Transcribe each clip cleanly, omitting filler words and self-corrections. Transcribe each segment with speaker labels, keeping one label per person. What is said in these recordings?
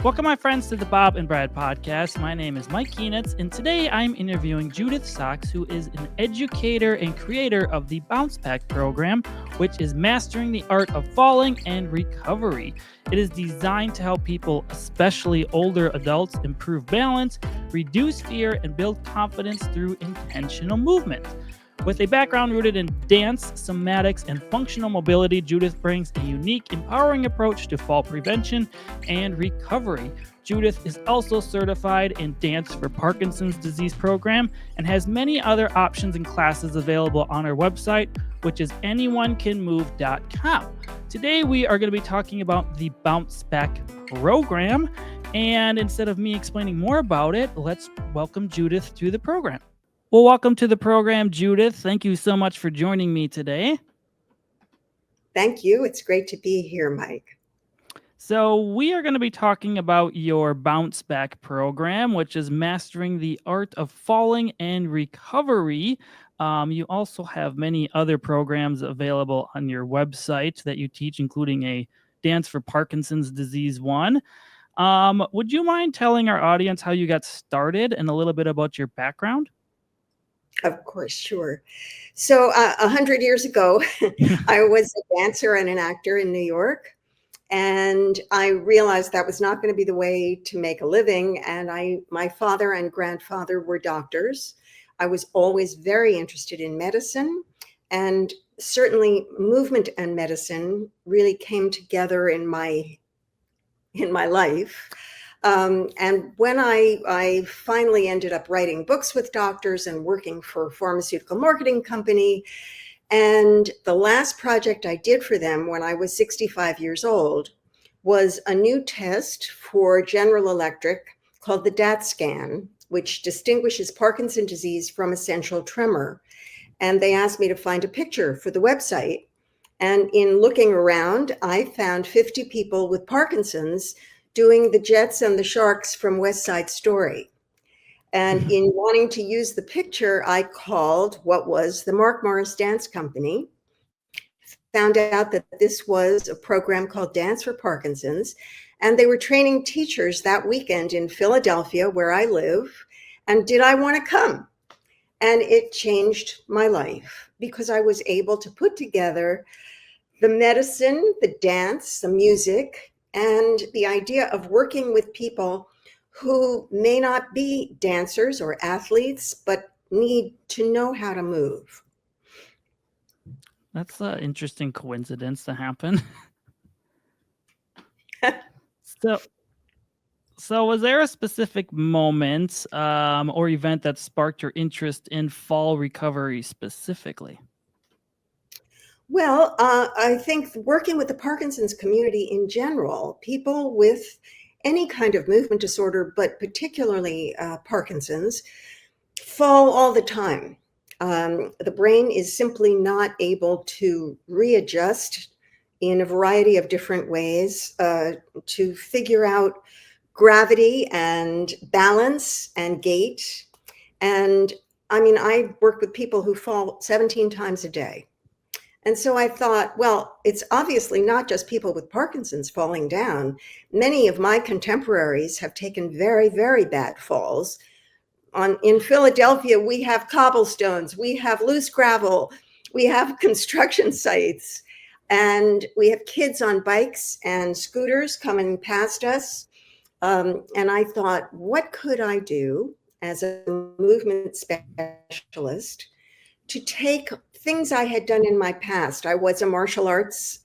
Speaker 1: Welcome, my friends, to the Bob and Brad podcast. My name is Mike Keenitz, and today I'm interviewing Judith Sachs, who is an educator and creator of the Bounce Back program, which is mastering the art of falling and recovery. It is designed to help people, especially older adults, improve balance, reduce fear, and build confidence through intentional movement. With a background rooted in dance, somatics, and functional mobility, Judith brings a unique, empowering approach to fall prevention and recovery. Judith is also certified in Dance for Parkinson's Disease program and has many other options and classes available on her website, which is anyonecanmove.com. Today, we are going to be talking about the Bounce Back program. And instead of me explaining more about it, let's welcome Judith to the program. Well, welcome to the program, Judith. Thank you so much for joining me today.
Speaker 2: Thank you. It's great to be here, Mike.
Speaker 1: So we are going to be talking about your Bounce Back program, which is mastering the art of falling and recovery. You also have many other programs available on your website that you teach, including a Dance for Parkinson's Disease one. Would you mind telling our audience how you got started and a little bit about your background?
Speaker 2: Of course, sure. So 100 years ago, I was a dancer and an actor in New York, and I realized that was not going to be the way to make a living. And my father and grandfather were doctors. I was always very interested in medicine, and certainly movement and medicine really came together in my life. And when I finally ended up writing books with doctors and working for a pharmaceutical marketing company, and the last project I did for them when I was 65 years old was a new test for General Electric called the DAT scan, which distinguishes Parkinson's disease from essential tremor. And they asked me to find a picture for the website. And in looking around, I found 50 people with Parkinson's doing the Jets and the Sharks from West Side Story. And in wanting to use the picture, I called what was the Mark Morris Dance Company, found out that this was a program called Dance for Parkinson's, and they were training teachers that weekend in Philadelphia, where I live, and did I want to come? And it changed my life because I was able to put together the medicine, the dance, the music, and the idea of working with people who may not be dancers or athletes, but need to know how to move.
Speaker 1: That's an interesting coincidence to happen. So was there a specific moment or event that sparked your interest in fall recovery specifically?
Speaker 2: Well, I think working with the Parkinson's community in general, people with any kind of movement disorder, but particularly Parkinson's, fall all the time. The brain is simply not able to readjust in a variety of different ways to figure out gravity and balance and gait. And I mean, I work with people who fall 17 times a day. And so I thought, well, it's obviously not just people with Parkinson's falling down. Many of my contemporaries have taken very, very bad falls. In Philadelphia, we have cobblestones, we have loose gravel, we have construction sites, and we have kids on bikes and scooters coming past us. And I thought, what could I do as a movement specialist to take things I had done in my past? I was a martial arts,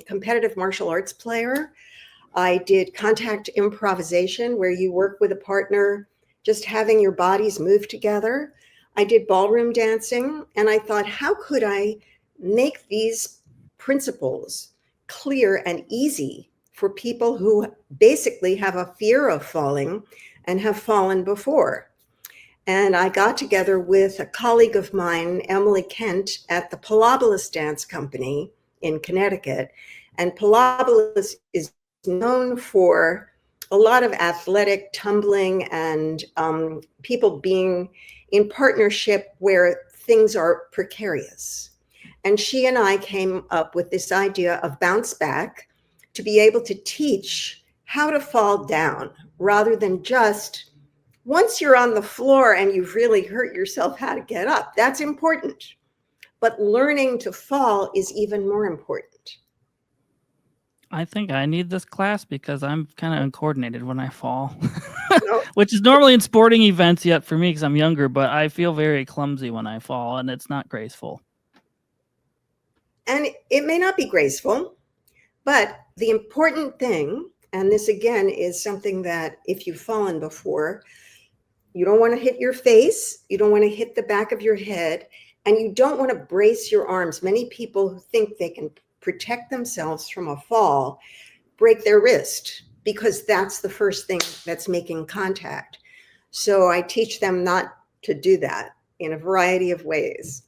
Speaker 2: competitive martial arts player. I did contact improvisation, where you work with a partner, just having your bodies move together. I did ballroom dancing, and I thought, how could I make these principles clear and easy for people who basically have a fear of falling and have fallen before? And I got together with a colleague of mine, Emily Kent, at the Pilobolus Dance Company in Connecticut. And Pilobolus is known for a lot of athletic tumbling and people being in partnership where things are precarious. And she and I came up with this idea of Bounce Back to be able to teach how to fall down rather than just once you're on the floor and you've really hurt yourself, how to get up. That's important. But learning to fall is even more important.
Speaker 1: I think I need this class because I'm kind of uncoordinated when I fall,
Speaker 2: No,
Speaker 1: which is normally in sporting events yet for me because I'm younger, but I feel very clumsy when I fall and it's not graceful.
Speaker 2: and it may not be graceful, but the important thing, and this again is something that if you've fallen before, you don't want to hit your face, you don't want to hit the back of your head, and you don't want to brace your arms. Many people who think they can protect themselves from a fall break their wrist because that's the first thing that's making contact. So I teach them not to do that in a variety of ways.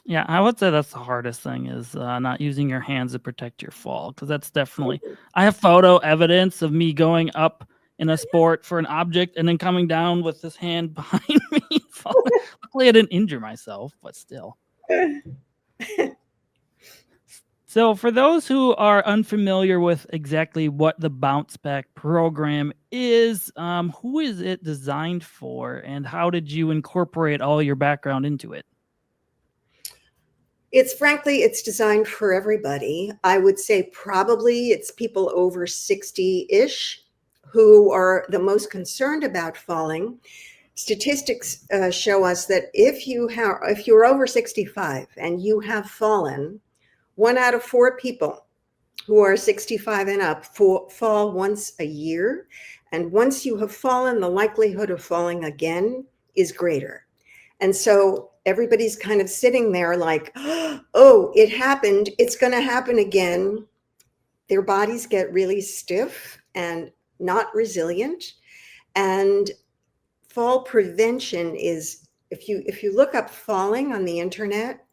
Speaker 1: Yeah, I would say that's the hardest thing is not using your hands to protect your fall because that's definitely. I have photo evidence of me going up in a sport for an object and then coming down with this hand behind me. Falling. Luckily, I didn't injure myself, but still. So, for those who are unfamiliar with exactly what the Bounce Back program is, who is it designed for, and how did you incorporate all your background into it?
Speaker 2: It's designed for everybody. I would say probably it's people over 60-ish who are the most concerned about falling. Statistics show us that if you're over 65 and you have fallen, 1 out of 4 people who are 65 and up fall once a year. And once you have fallen, the likelihood of falling again is greater. And so everybody's kind of sitting there like, oh, it happened. It's going to happen again. Their bodies get really stiff and not resilient. And fall prevention is, if you look up falling on the internet,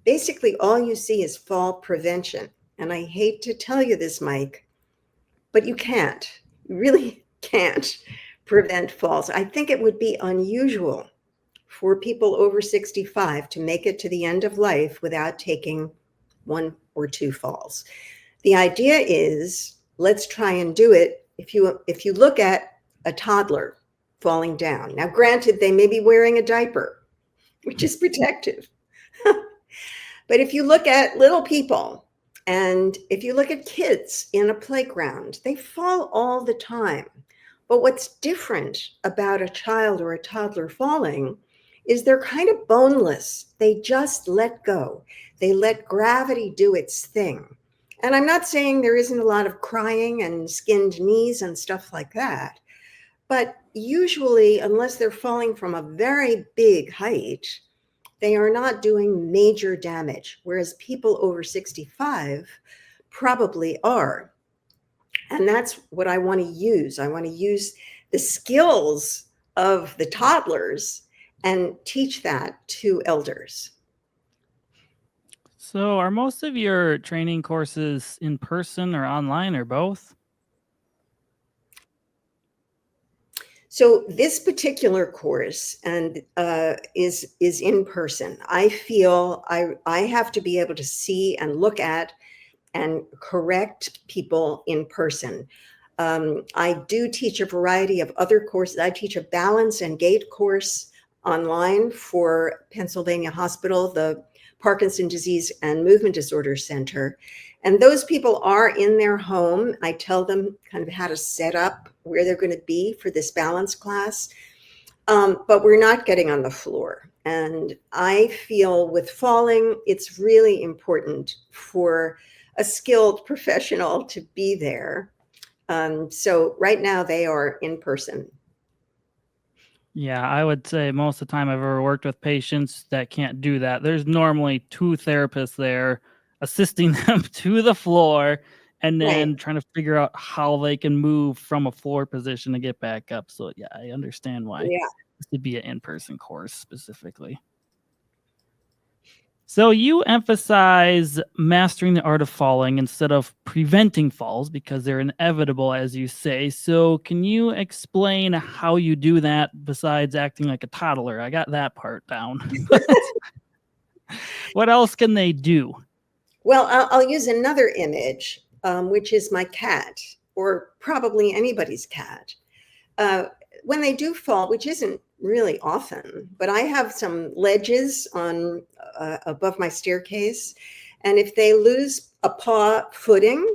Speaker 2: basically all you see is fall prevention. And I hate to tell you this, Mike, but you can't. You really can't prevent falls. I think it would be unusual for people over 65 to make it to the end of life without taking 1 or 2 falls. The idea is, let's try and do it. If you look at a toddler falling down, now granted, they may be wearing a diaper, which is protective. But if you look at little people and if you look at kids in a playground, they fall all the time. But what's different about a child or a toddler falling is they're kind of boneless. They just let go. They let gravity do its thing. And I'm not saying there isn't a lot of crying and skinned knees and stuff like that. But usually, unless they're falling from a very big height, they are not doing major damage, whereas people over 65 probably are. And that's what I want to use. I want to use the skills of the toddlers and teach that to elders.
Speaker 1: So, are most of your training courses in person or online or both?
Speaker 2: So this particular course and is in person. I feel I have to be able to see and look at and correct people in person. I do teach a variety of other courses. I teach a balance and gait course online for Pennsylvania Hospital, the Parkinson Disease and Movement Disorder Center. And those people are in their home. I tell them kind of how to set up where they're going to be for this balance class. But we're not getting on the floor. And I feel with falling, it's really important for a skilled professional to be there. So right now they are in person.
Speaker 1: Yeah, I would say most of the time I've ever worked with patients that can't do that. There's normally 2 therapists there assisting them to the floor and
Speaker 2: Right.
Speaker 1: then trying to figure out how they can move from a floor position to get back up. So, yeah, I understand why
Speaker 2: Yeah.
Speaker 1: this would be an in-person course specifically. So you emphasize mastering the art of falling instead of preventing falls because they're inevitable, as you say. So can you explain how you do that besides acting like a toddler? I got that part down. What else can they do?
Speaker 2: Well, I'll use another image, which is my cat or probably anybody's cat, when they do fall, which isn't really often, but I have some ledges on above my staircase, and if they lose a paw footing,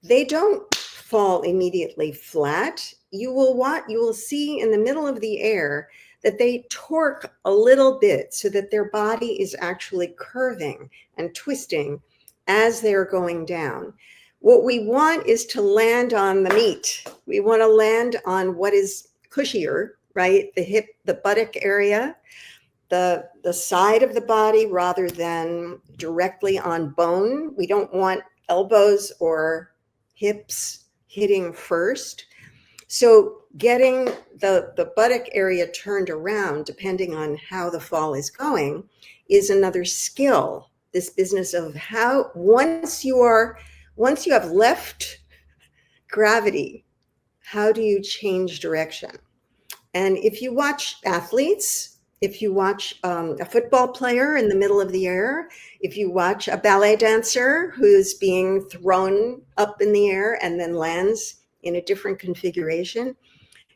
Speaker 2: they don't fall immediately flat. You will see in the middle of the air that they torque a little bit so that their body is actually curving and twisting as they're going down. What we want is to land on the meat. We want to land on what is cushier, right? The hip, the buttock area, the side of the body rather than directly on bone. We don't want elbows or hips hitting first. So getting the buttock area turned around, depending on how the fall is going, is another skill. This business of how once you have left gravity, how do you change direction? And if you watch athletes, if you watch a football player in the middle of the air, if you watch a ballet dancer who's being thrown up in the air and then lands in a different configuration,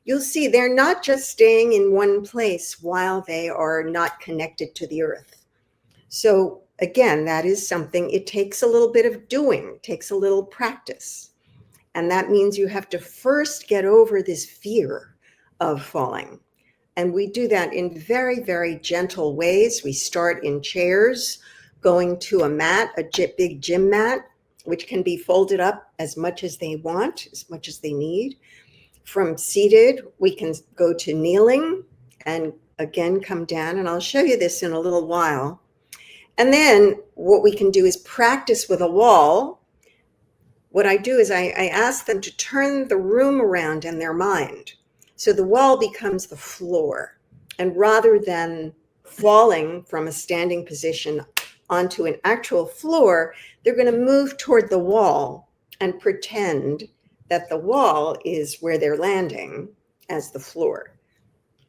Speaker 2: you'll see they're not just staying in one place while they are not connected to the earth. So again, that is something, it takes a little bit of doing, takes a little practice. And that means you have to first get over this fear of falling. And we do that in very, very gentle ways. We start in chairs, going to a mat, a big gym mat, which can be folded up as much as they want, as much as they need. From seated, we can go to kneeling and again come down. And I'll show you this in a little while. And then what we can do is practice with a wall. What I do is I ask them to turn the room around in their mind. So the wall becomes the floor. And rather than falling from a standing position onto an actual floor, they're going to move toward the wall and pretend that the wall is where they're landing as the floor.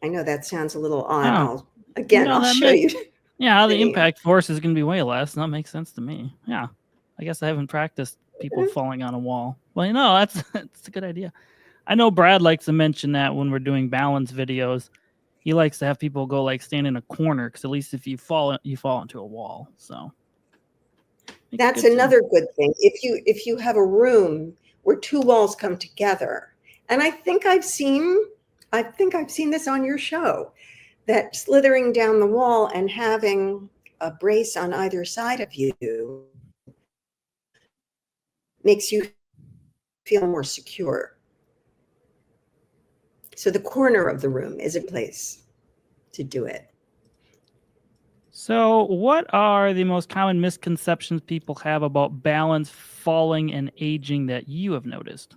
Speaker 2: I know that sounds a little odd.
Speaker 1: Oh.
Speaker 2: I'll show you.
Speaker 1: Yeah, the impact force is going to be way less. That makes sense to me. Yeah. I guess I haven't practiced people falling on a wall. Well, that's a good idea. I know Brad likes to mention that when we're doing balance videos. He likes to have people go like stand in a corner because at least if you fall into a wall. So
Speaker 2: that's another good thing. If you have a room where two walls come together, and I think I've seen this on your show, that slithering down the wall and having a brace on either side of you makes you feel more secure. So the corner of the room is a place to do it.
Speaker 1: So what are the most common misconceptions people have about balance, falling, and aging that you have noticed?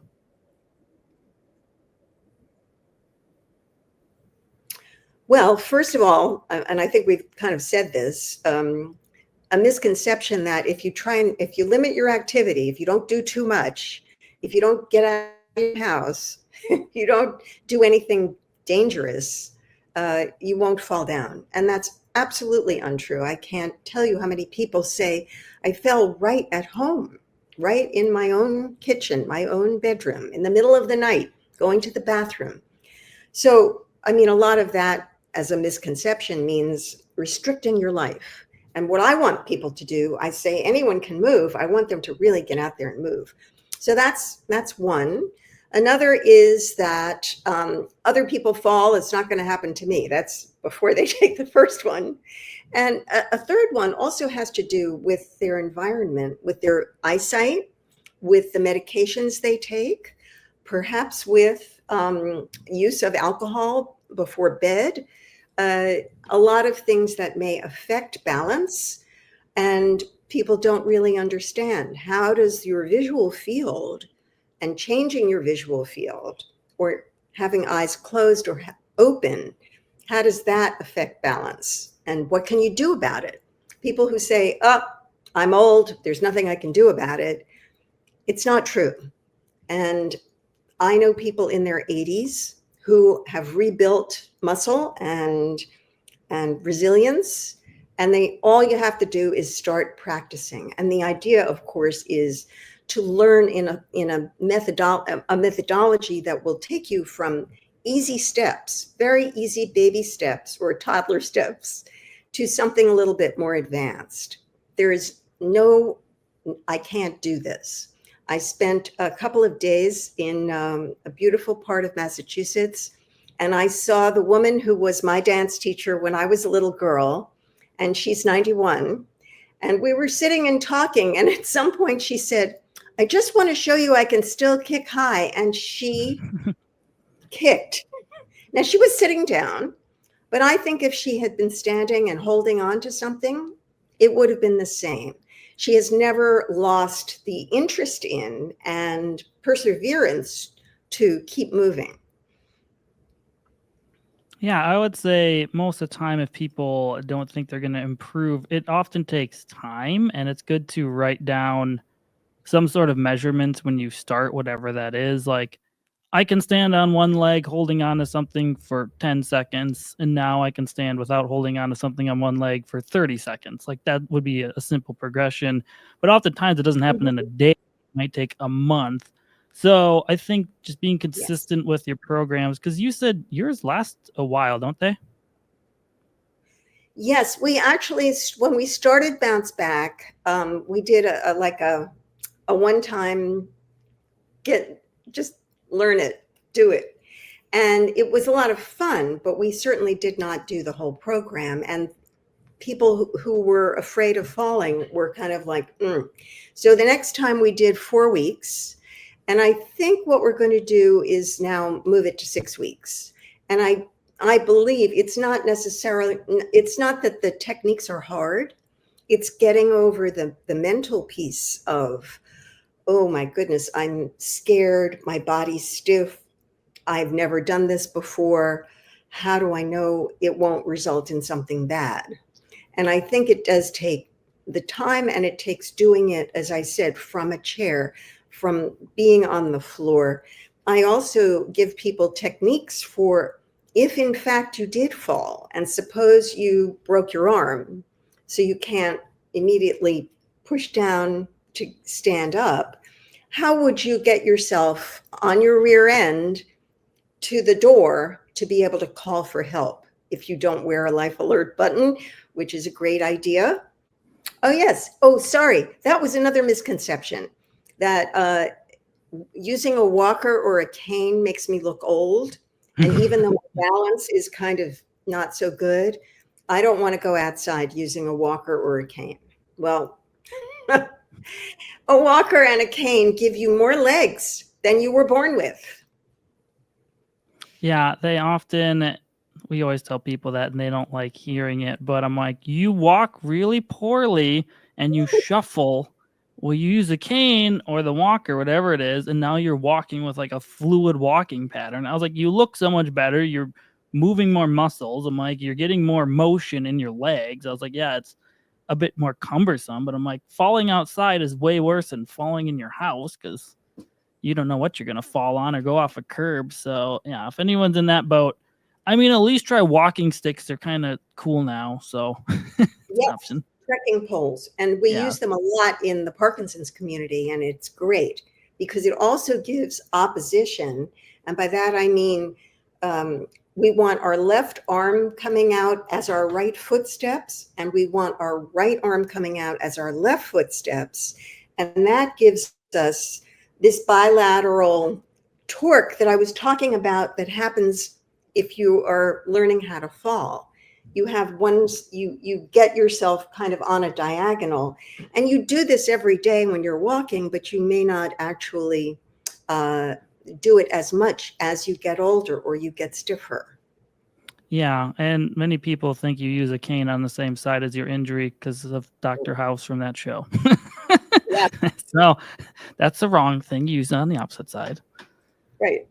Speaker 2: Well, first of all, and I think we've kind of said this, a misconception that if you limit your activity, if you don't do too much, if you don't get out of your house, you don't do anything dangerous, you won't fall down. And that's absolutely untrue. I can't tell you how many people say, I fell right at home, right in my own kitchen, my own bedroom, in the middle of the night, going to the bathroom. So, a lot of that as a misconception means restricting your life. And what I want people to do, I say anyone can move. I want them to really get out there and move. So that's one. Another is that other people fall. It's not going to happen to me. That's before they take the first one. And a third one also has to do with their environment, with their eyesight, with the medications they take, perhaps with use of alcohol before bed, a lot of things that may affect balance. And people don't really understand, how does your visual field and changing your visual field, or having eyes closed or open, how does that affect balance? And what can you do about it? People who say, I'm old, there's nothing I can do about it. It's not true. And I know people in their 80s who have rebuilt muscle and resilience, and all you have to do is start practicing. And the idea, of course, is to learn in a methodology that will take you from easy steps, very easy baby steps or toddler steps, to something a little bit more advanced. There is no, I can't do this. I spent a couple of days in a beautiful part of Massachusetts, and I saw the woman who was my dance teacher when I was a little girl, and she's 91. And we were sitting and talking, and at some point she said, I just want to show you I can still kick high. And she kicked. Now, she was sitting down, but I think if she had been standing and holding on to something, it would have been the same. She has never lost the interest in and perseverance to keep moving.
Speaker 1: Yeah, I would say most of the time, if people don't think they're going to improve, it often takes time, and it's good to write down some sort of measurements when you start, whatever that is. Like, I can stand on one leg holding on to something for 10 seconds, and now I can stand without holding on to something on one leg for 30 seconds. Like, that would be a simple progression. But oftentimes, it doesn't happen in a day, it might take a month. So I think just being
Speaker 2: Yes.
Speaker 1: consistent with your programs, because you said yours last a while, don't they?
Speaker 2: Yes, we actually, when we started Bounce Back, we did a one-time just learn it, do it. And it was a lot of fun, but we certainly did not do the whole program. And people who were afraid of falling were kind of like, So the next time we did 4 weeks. And I think what we're going to do is now move it to 6 weeks. And I believe it's not that the techniques are hard. It's getting over the mental piece of, oh my goodness, I'm scared, my body's stiff, I've never done this before. How do I know it won't result in something bad? And I think it does take the time, and it takes doing it, as I said, from a chair, from being on the floor. I also give people techniques for if in fact you did fall, and suppose you broke your arm, so you can't immediately push down to stand up. How would you get yourself on your rear end to the door to be able to call for help if you don't wear a life alert button, which is a great idea? Oh, yes. Oh, sorry. That was another misconception, that using a walker or a cane makes me look old. And even though my balance is kind of not so good, I don't want to go outside using a walker or a cane. Well, a walker and a cane give you more legs than you were born with.
Speaker 1: Yeah, we always tell people that, and they don't like hearing it, but I'm like, you walk really poorly and you shuffle. Well, you use a cane or the walker, whatever it is, and now you're walking with like a fluid walking pattern. I was like, you look so much better. You're moving more muscles. I'm like, you're getting more motion in your legs. I was like, yeah, it's a bit more cumbersome, but I'm like, falling outside is way worse than falling in your house, because you don't know what you're going to fall on or go off a curb. So yeah, if anyone's in that boat, I mean, at least try walking sticks. They're kind of cool now. So it's an option.
Speaker 2: Trekking poles. And we
Speaker 1: Yeah.
Speaker 2: use them a lot in the Parkinson's community, and it's great because it also gives opposition. And by that, I mean, we want our left arm coming out as our right footsteps, and we want our right arm coming out as our left footsteps. And that gives us this bilateral torque that I was talking about that happens if you are learning how to fall. You have you get yourself kind of on a diagonal, and you do this every day when you're walking, but you may not actually do it as much as you get older or you get stiffer.
Speaker 1: Yeah, and many people think you use a cane on the same side as your injury because of Dr. House from that show.
Speaker 2: Yeah.
Speaker 1: So that's the wrong thing. You use it on the opposite side.
Speaker 2: Right.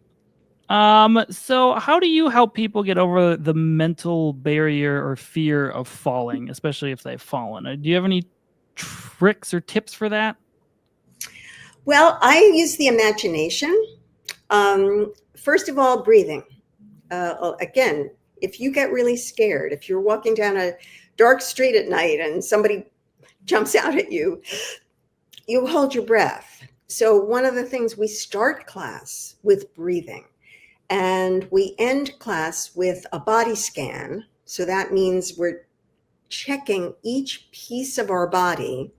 Speaker 1: So how do you help people get over the mental barrier or fear of falling, especially if they've fallen? Do you have any tricks or tips for that?
Speaker 2: Well, I use the imagination. First of all, breathing. Again, if you get really scared, if you're walking down a dark street at night and somebody jumps out at you, you hold your breath. So one of the things, we start class with breathing, and we end class with a body scan. So that means we're checking each piece of our body.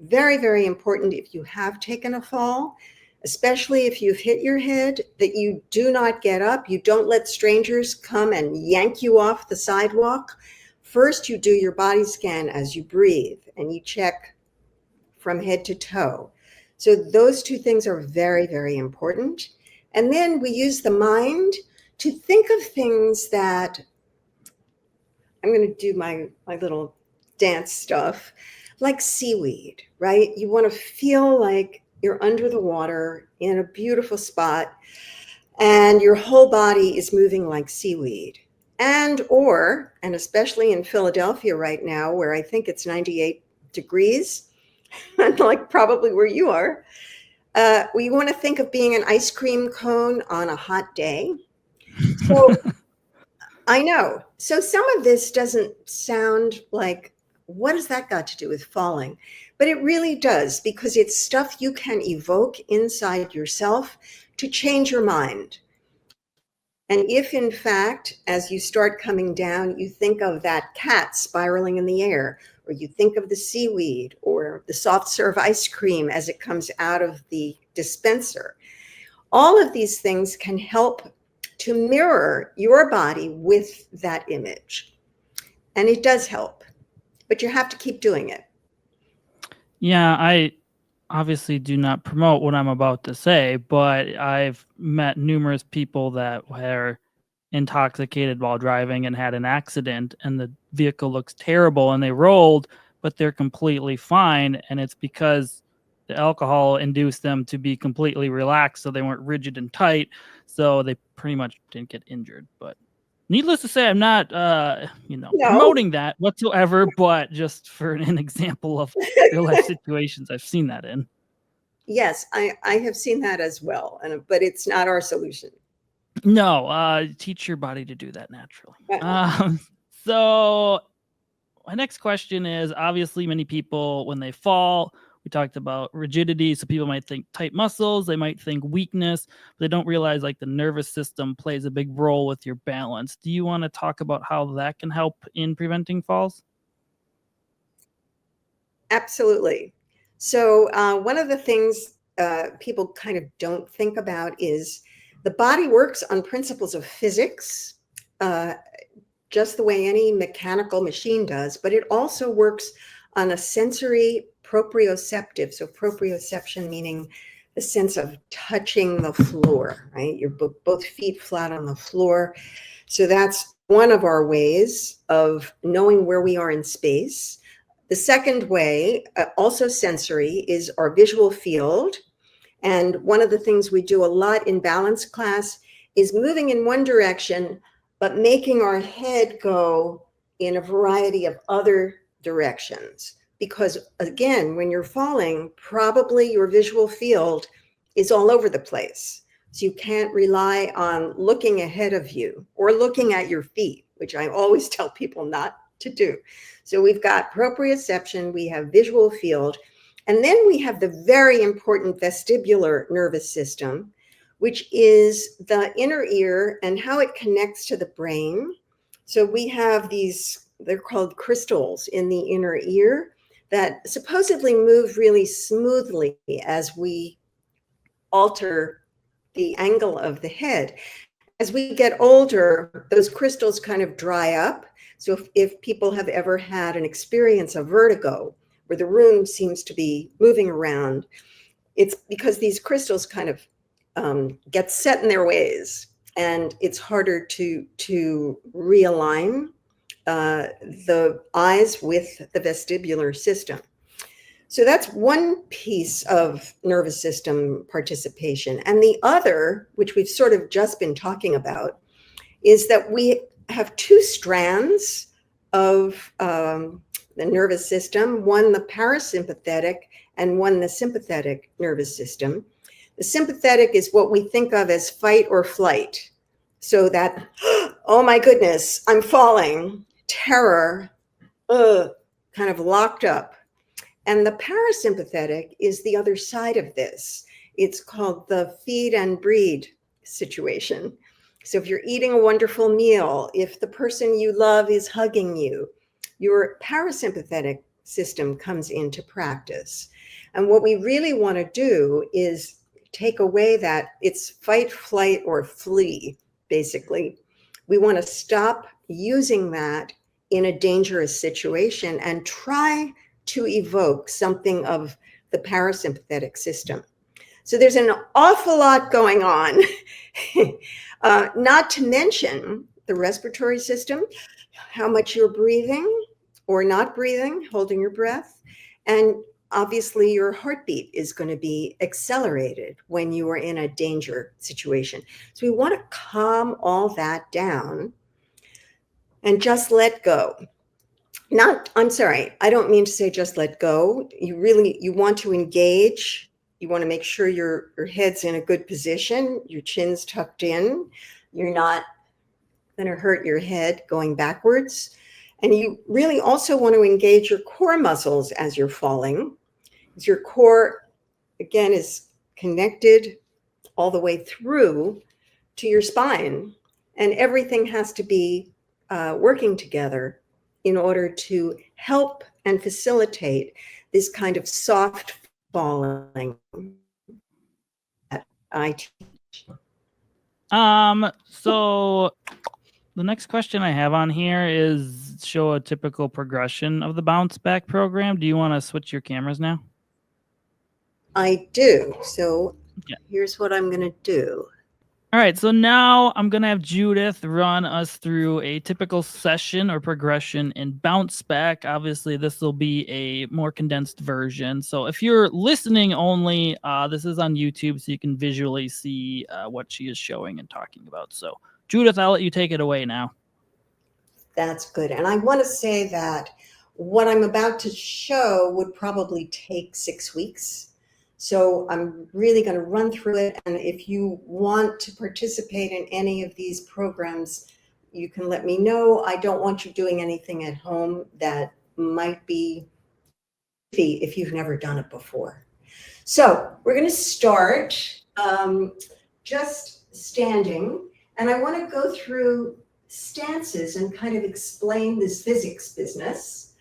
Speaker 2: Very, very important if you have taken a fall, especially if you've hit your head, that you do not get up. You don't let strangers come and yank you off the sidewalk. First, you do your body scan as you breathe, and you check from head to toe. So those two things are very, very important. And then we use the mind to think of things that, I'm going to do my little dance stuff, like seaweed, right? You want to feel like you're under the water in a beautiful spot and your whole body is moving like seaweed. And especially in Philadelphia right now, where I think it's 98 degrees, like probably where you are, we want to think of being an ice cream cone on a hot day. So I know. So some of this doesn't sound like, what has that got to do with falling? But it really does, because it's stuff you can evoke inside yourself to change your mind. And if, in fact, as you start coming down, you think of that cat spiraling in the air, or you think of the seaweed or the soft serve ice cream as it comes out of the dispenser, all of these things can help to mirror your body with that image. And it does help, but you have to keep doing it.
Speaker 1: Yeah, I obviously do not promote what I'm about to say, but I've met numerous people that were intoxicated while driving and had an accident, and the vehicle looks terrible and they rolled, but they're completely fine. And it's because the alcohol induced them to be completely relaxed, so they weren't rigid and tight. So they pretty much didn't get injured. But needless to say, I'm not,
Speaker 2: No.
Speaker 1: promoting that whatsoever, but just for an example of real life situations I've seen that in.
Speaker 2: Yes, I have seen that as well, but it's not our solution.
Speaker 1: No, teach your body to do that naturally. So my next question is, obviously many people, when they fall, we talked about rigidity. So people might think tight muscles, they might think weakness, but they don't realize like the nervous system plays a big role with your balance. Do you want to talk about how that can help in preventing falls?
Speaker 2: Absolutely. So one of the things people kind of don't think about is the body works on principles of physics, just the way any mechanical machine does, but it also works on a sensory proprioceptive. So proprioception meaning the sense of touching the floor, right? You're both feet flat on the floor. So that's one of our ways of knowing where we are in space. The second way, also sensory, is our visual field. And one of the things we do a lot in balance class is moving in one direction, but making our head go in a variety of other directions. Because again, when you're falling, probably your visual field is all over the place. So you can't rely on looking ahead of you or looking at your feet, which I always tell people not to do. So we've got proprioception, we have visual field, and then we have the very important vestibular nervous system, which is the inner ear and how it connects to the brain. So we have these, they're called crystals in the inner ear that supposedly move really smoothly as we alter the angle of the head. As we get older, those crystals kind of dry up. So if people have ever had an experience of vertigo, where the room seems to be moving around, it's because these crystals kind of get set in their ways, and it's harder to realign the eyes with the vestibular system. So that's one piece of nervous system participation. And the other, which we've sort of just been talking about, is that we have two strands of the nervous system, one the parasympathetic and one the sympathetic nervous system. The sympathetic is what we think of as fight or flight. So that, oh my goodness, I'm falling, terror, kind of locked up. And the parasympathetic is the other side of this. It's called the feed and breed situation. So if you're eating a wonderful meal, if the person you love is hugging you, your parasympathetic system comes into practice. And what we really want to do is take away that it's fight, flight, or flee, basically. We want to stop using that in a dangerous situation and try to evoke something of the parasympathetic system. So there's an awful lot going on, not to mention the respiratory system, how much you're breathing or not breathing, holding your breath. And obviously your heartbeat is going to be accelerated when you are in a danger situation. So we want to calm all that down and just let go. I'm sorry, I don't mean to say just let go. You want to engage. You want to make sure your head's in a good position, your chin's tucked in. You're not going to hurt your head going backwards. And you really also want to engage your core muscles as you're falling. Because your core, again, is connected all the way through to your spine. And everything has to be working together in order to help and facilitate this kind of soft falling that I teach.
Speaker 1: So the next question I have on here is show a typical progression of the bounce back program. Do you want to switch your cameras now?
Speaker 2: I do. So here's what I'm going to do.
Speaker 1: All right, so now I'm going to have Judith run us through a typical session or progression in Bounce Back. Obviously, this will be a more condensed version. So if you're listening only, this is on YouTube, so you can visually see what she is showing and talking about. So Judith, I'll let you take it away now.
Speaker 2: That's good. And I want to say that what I'm about to show would probably take 6 weeks. So I'm really going to run through it. And if you want to participate in any of these programs, you can let me know. I don't want you doing anything at home that might be if you've never done it before. So we're going to start just standing. And I want to go through stances and kind of explain this physics business.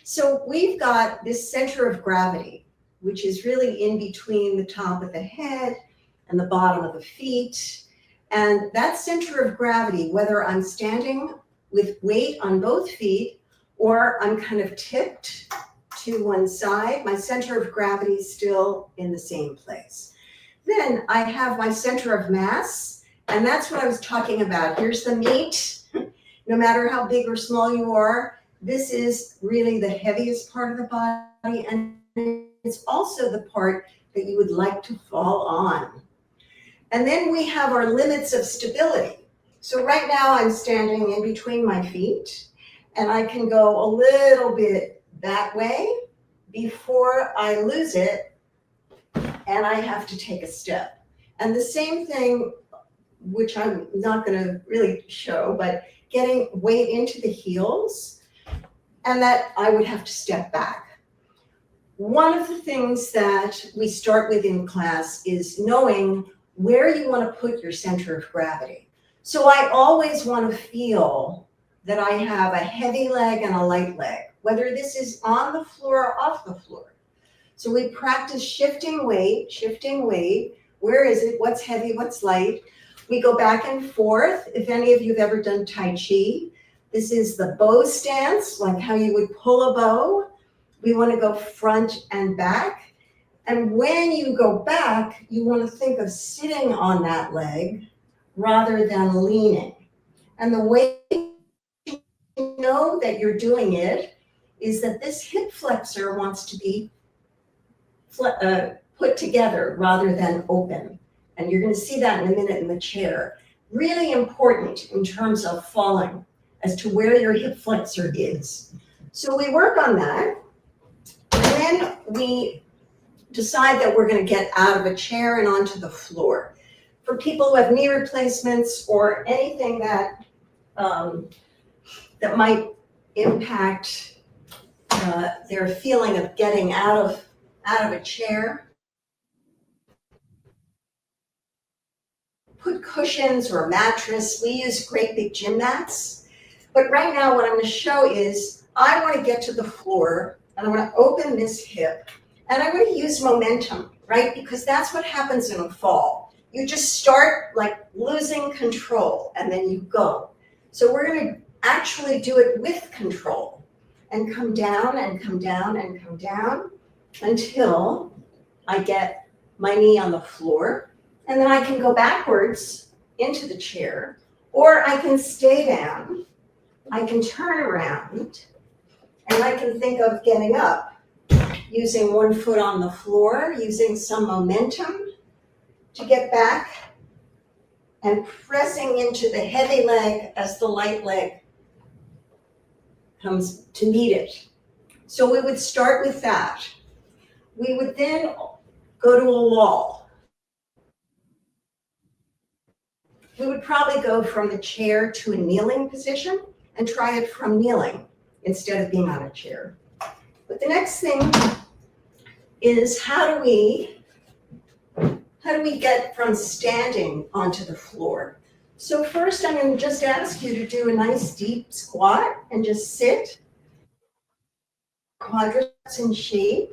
Speaker 2: So we've got this center of gravity, which is really in between the top of the head and the bottom of the feet. And that center of gravity, whether I'm standing with weight on both feet or I'm kind of tipped to one side, my center of gravity is still in the same place. Then I have my center of mass, and that's what I was talking about. Here's the meat. No matter how big or small you are, this is really the heaviest part of the body, and it's also the part that you would like to fall on. And then we have our limits of stability. So right now I'm standing in between my feet, and I can go a little bit that way before I lose it, and I have to take a step. And the same thing, which I'm not going to really show, but getting weight into the heels, and that I would have to step back. One of the things that we start with in class is knowing where you want to put your center of gravity. So I always want to feel that I have a heavy leg and a light leg, whether this is on the floor or off the floor. So we practice shifting weight. Where is it? What's heavy? What's light? We go back and forth. If any of you have ever done Tai Chi, this is the bow stance, like how you would pull a bow. We want to go front and back. And when you go back, you want to think of sitting on that leg rather than leaning. And the way you know that you're doing it is that this hip flexor wants to be put together rather than open. And you're going to see that in a minute in the chair. Really important in terms of falling as to where your hip flexor is. So we work on that. And then we decide that we're going to get out of a chair and onto the floor. For people who have knee replacements or anything that that might impact their feeling of getting out of a chair. Put cushions or a mattress. We use great big gym mats. But right now what I'm going to show is I want to get to the floor and I want to open this hip and I want to use momentum, right? Because that's what happens in a fall. You just start like losing control and then you go. So we're going to actually do it with control and come down and come down and come down until I get my knee on the floor. And then I can go backwards into the chair, or I can stay down, I can turn around, and I can think of getting up, using one foot on the floor, using some momentum to get back, and pressing into the heavy leg as the light leg comes to meet it. So we would start with that. We would then go to a wall. We would probably go from the chair to a kneeling position and try it from kneeling instead of being on a chair. But the next thing is how do we get from standing onto the floor? So first I'm going to just ask you to do a nice deep squat and just sit, quadriceps in shape,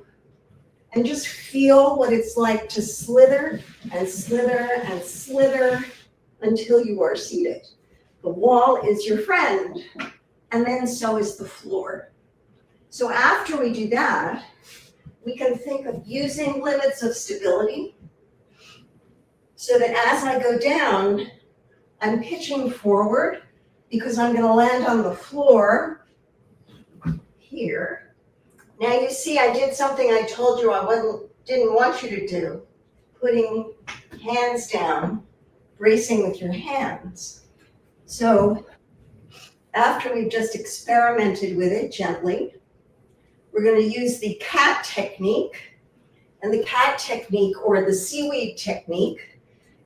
Speaker 2: and just feel what it's like to slither and slither and slither until you are seated. The wall is your friend, and then so is the floor. So after we do that, we can think of using limits of stability so that as I go down, I'm pitching forward because I'm going to land on the floor here. Now you see I did something I told you I didn't want you to do, putting hands down, bracing with your hands. So after we've just experimented with it gently, we're going to use the cat technique. And the cat technique, or the seaweed technique,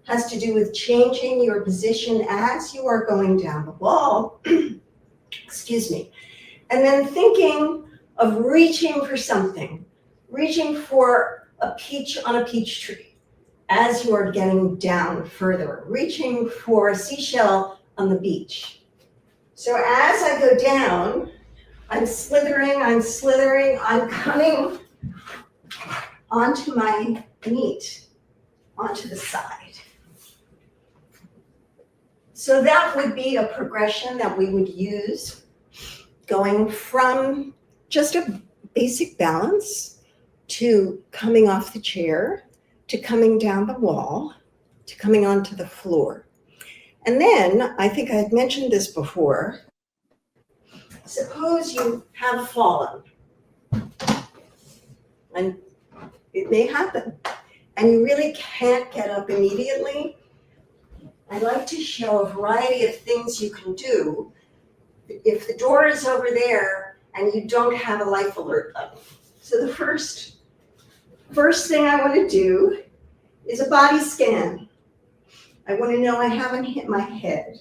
Speaker 2: has to do with changing your position as you are going down the wall. Excuse me. And then thinking of reaching for something, reaching for a peach on a peach tree as you are getting down further, reaching for a seashell on the beach. So as I go down, I'm slithering, I'm coming onto my meat, onto the side. So that would be a progression that we would use, going from just a basic balance to coming off the chair, to coming down the wall, to coming onto the floor. And then, I think I had mentioned this before, suppose you have fallen, and it may happen, and you really can't get up immediately. I'd like to show a variety of things you can do if the door is over there and you don't have a life alert button. So the first thing I want to do is a body scan. I want to know I haven't hit my head.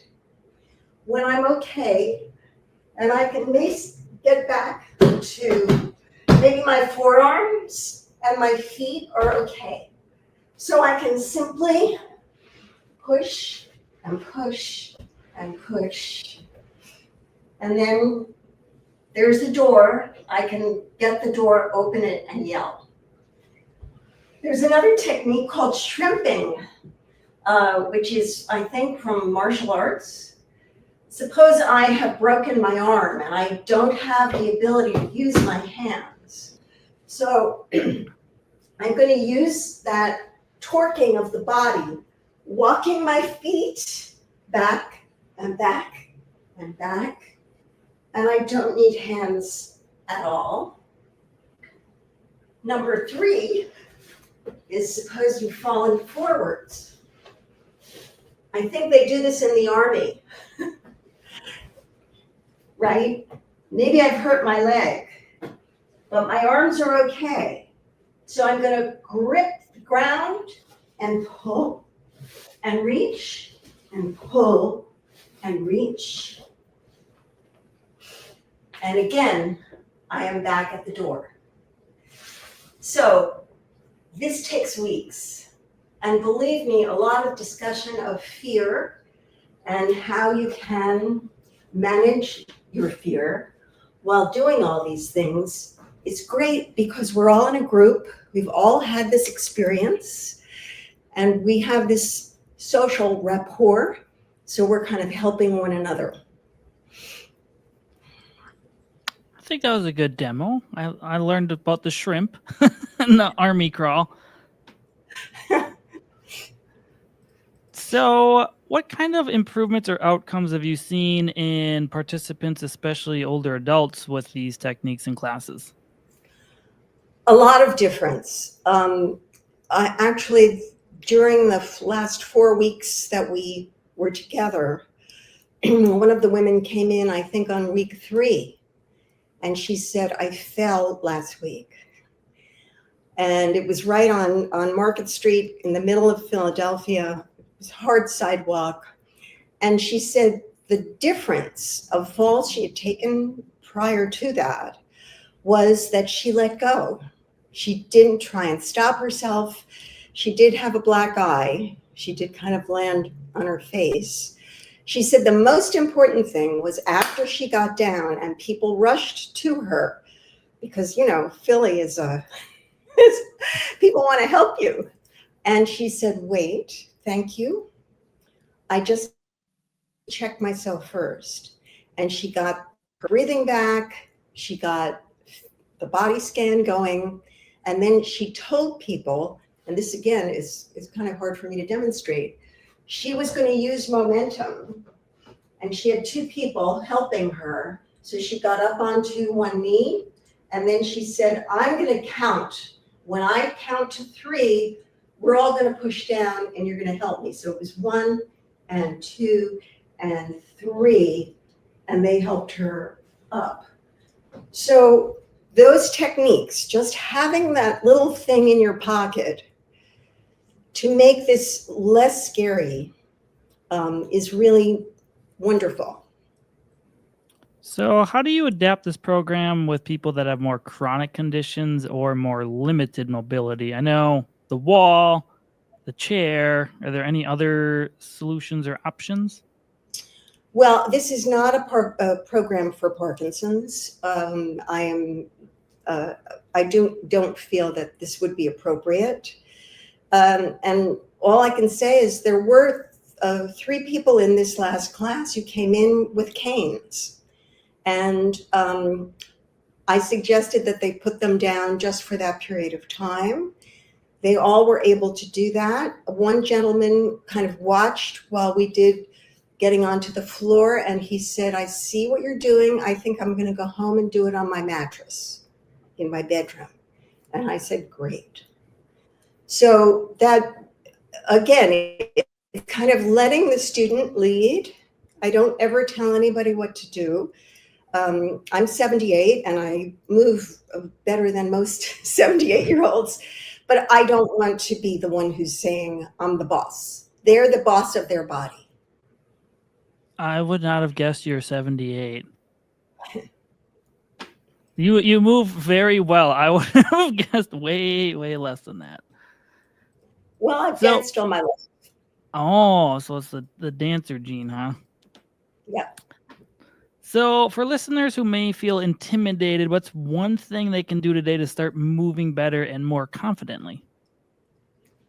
Speaker 2: When I'm okay, and I can get back to maybe my forearms and my feet are okay. So I can simply push and push and push. And then there's the door. I can get the door, open it, and yell. There's another technique called shrimping, which is, I think, from martial arts. Suppose I have broken my arm and I don't have the ability to use my hands. So I'm going to use that torquing of the body, walking my feet back and back and back, and I don't need hands at all. Number 3 is suppose you've fallen forwards. I think they do this in the Army, right? Maybe I've hurt my leg, but my arms are okay. So I'm going to grip the ground and pull and reach and pull and reach. And again, I am back at the door. So this takes weeks. And believe me, a lot of discussion of fear and how you can manage your fear while doing all these things is great because we're all in a group. We've all had this experience and we have this social rapport. So we're kind of helping one another.
Speaker 1: I think that was a good demo. I learned about the shrimp and the army crawl. So, what kind of improvements or outcomes have you seen in participants, especially older adults, with these techniques in classes?
Speaker 2: A lot of difference. I actually, during the last 4 weeks that we were together, one of the women came in, I think, on week 3, and she said, I fell last week. And it was right on Market Street in the middle of Philadelphia. It was hard sidewalk. And she said the difference of falls she had taken prior to that was that she let go. She didn't try and stop herself. She did have a black eye. She did kind of land on her face. She said the most important thing was after she got down and people rushed to her because, Philly is people want to help you. And she said, wait, thank you. I just checked myself first. And she got her breathing back. She got the body scan going. And then she told people, and this again is kind of hard for me to demonstrate, she was going to use momentum. And she had 2 people helping her. So she got up onto one knee. And then she said, I'm going to count. When I count to 3, we're all going to push down and you're going to help me. So it was 1 and 2 and 3, and they helped her up. So those techniques, just having that little thing in your pocket to make this less scary is really wonderful.
Speaker 1: So, how do you adapt this program with people that have more chronic conditions or more limited mobility? I know the wall, the chair. Are there any other solutions or options?
Speaker 2: Well, this is not a program for Parkinson's. I don't feel that this would be appropriate. And all I can say is there were 3 people in this last class who came in with canes. And I suggested that they put them down just for that period of time. They all were able to do that. One gentleman kind of watched while we did getting onto the floor, and he said, I see what you're doing. I think I'm going to go home and do it on my mattress in my bedroom. And I said, great. So that, again, it's kind of letting the student lead. I don't ever tell anybody what to do. I'm 78 and I move better than most 78-year-olds, but I don't want to be the one who's saying I'm the boss. They're the boss of their body.
Speaker 1: I would not have guessed you're 78. You move very well. I would have guessed way less than that.
Speaker 2: Well, I've danced all my life.
Speaker 1: Oh, so it's the dancer gene, huh?
Speaker 2: Yeah.
Speaker 1: So for listeners who may feel intimidated, what's one thing they can do today to start moving better and more confidently?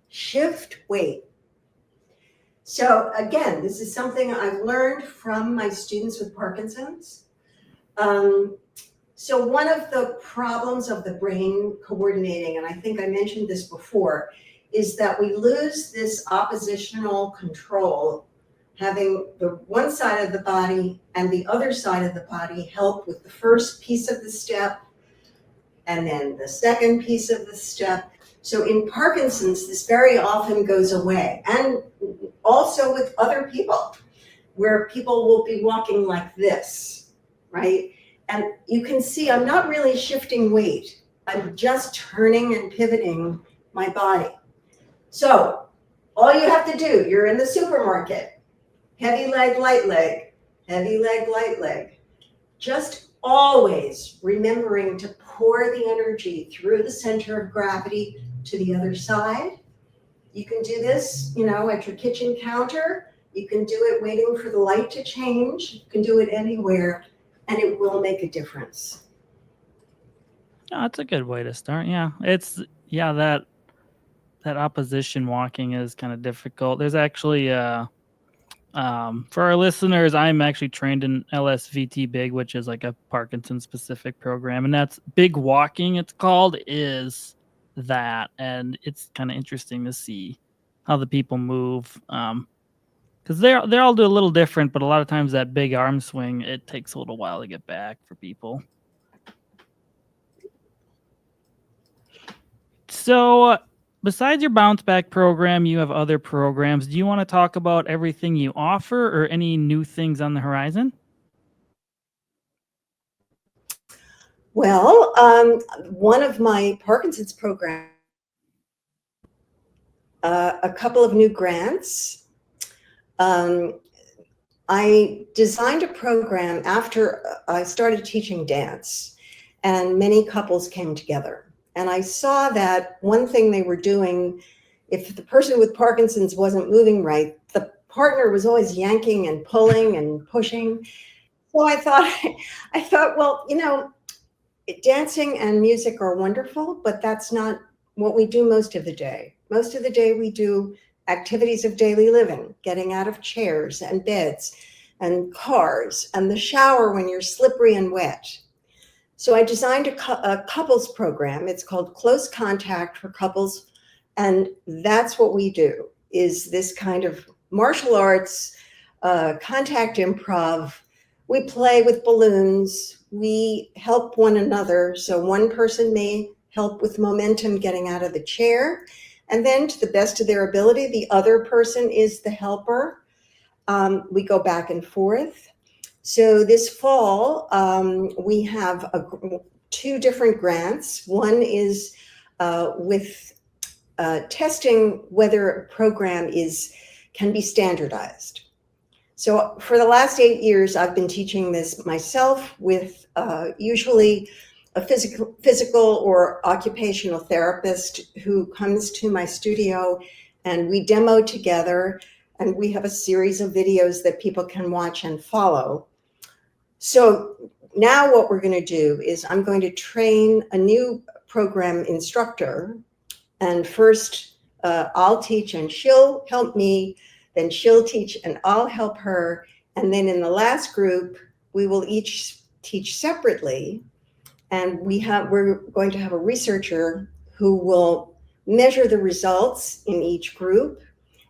Speaker 2: Shift weight. So again, this is something I've learned from my students with Parkinson's. So one of the problems of the brain coordinating, and I think I mentioned this before, is that we lose this oppositional control, having the one side of the body and the other side of the body help with the first piece of the step and then the second piece of the step. So in Parkinson's, this very often goes away, and also with other people, where people will be walking like this, right? And you can see I'm not really shifting weight. I'm just turning and pivoting my body. So all you have to do, you're in the supermarket, heavy leg, light leg, heavy leg, light leg. Just always remembering to pour the energy through the center of gravity to the other side. You can do this, at your kitchen counter. You can do it waiting for the light to change. You can do it anywhere, and it will make a difference.
Speaker 1: Oh, that's a good way to start. Yeah, that opposition walking is kind of difficult. There's actually for our listeners, I'm actually trained in LSVT Big, which is like a Parkinson specific program, and that's big walking. It's called is that, and it's kind of interesting to see how the people move. Because they all do a little different, but a lot of times that big arm swing, it takes a little while to get back for people. So, besides your bounce back program, you have other programs. Do you want to talk about everything you offer or any new things on the horizon?
Speaker 2: Well, one of my Parkinson's programs, a couple of new grants. I designed a program after I started teaching dance, and many couples came together. And I saw that one thing they were doing, if the person with Parkinson's wasn't moving right, the partner was always yanking and pulling and pushing. So I thought, well, dancing and music are wonderful, but that's not what we do most of the day. Most of the day we do activities of daily living, getting out of chairs and beds and cars and the shower when you're slippery and wet. So I designed a couples program. It's called Close Contact for Couples. And that's what we do, is this kind of martial arts, contact improv. We play with balloons. We help one another. So one person may help with momentum getting out of the chair. And then to the best of their ability, the other person is the helper. We go back and forth. So this fall, we have two different grants. One is with testing whether a program can be standardized. So for the last 8 years, I've been teaching this myself with usually a physical or occupational therapist who comes to my studio, and we demo together, and we have a series of videos that people can watch and follow. So now what we're going to do is I'm going to train a new program instructor, and first I'll teach and she'll help me, then she'll teach and I'll help her, and then in the last group we will each teach separately, and we're going to have a researcher who will measure the results in each group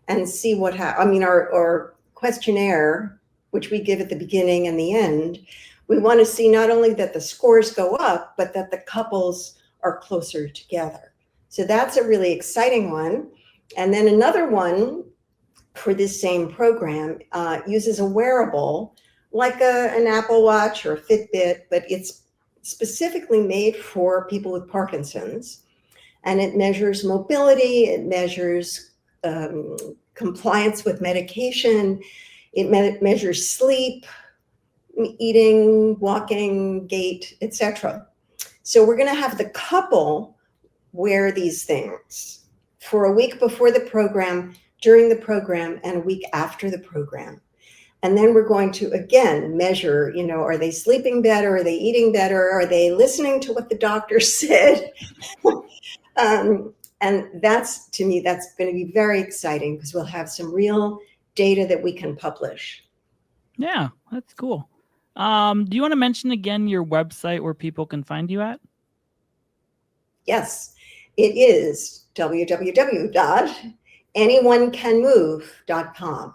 Speaker 2: and see our questionnaire, which we give at the beginning and the end. We want to see not only that the scores go up, but that the couples are closer together. So that's a really exciting one. And then another one for this same program uses a wearable like an Apple Watch or a Fitbit, but it's specifically made for people with Parkinson's. And it measures mobility, it measures compliance with medication, it measures sleep, eating, walking, gait, etc. So we're going to have the couple wear these things for a week before the program, during the program, and a week after the program. And then we're going to, again, measure, are they sleeping better? Are they eating better? Are they listening to what the doctor said? And that's, to me, that's going to be very exciting because we'll have some real data that we can publish.
Speaker 1: Yeah, that's cool. Do you want to mention again your website where people can find you at?
Speaker 2: Yes, it is www.anyonecanmove.com.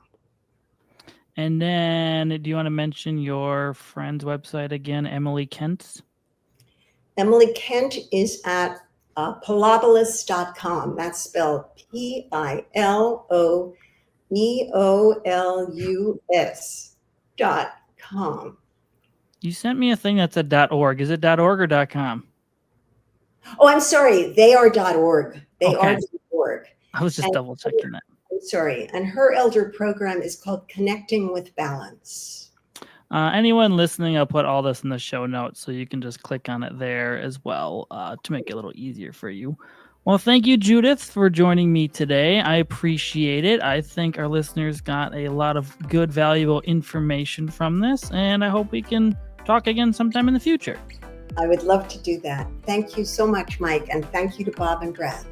Speaker 1: And then do you want to mention your friend's website again, Emily Kent's?
Speaker 2: Emily Kent is at pilobolus.com. That's spelled piloeolus.com.
Speaker 1: You sent me a thing that said .org. Is it .org or .com?
Speaker 2: Oh, I'm sorry. They are .org. They are .org.
Speaker 1: I was just double checking that.
Speaker 2: I'm sorry. And her elder program is called Connecting with Balance.
Speaker 1: Anyone listening, I'll put all this in the show notes so you can just click on it there as well to make it a little easier for you. Well, thank you, Judith, for joining me today. I appreciate it. I think our listeners got a lot of good, valuable information from this, and I hope we can talk again sometime in the future.
Speaker 2: I would love to do that. Thank you so much, Mike, and thank you to Bob and Brad.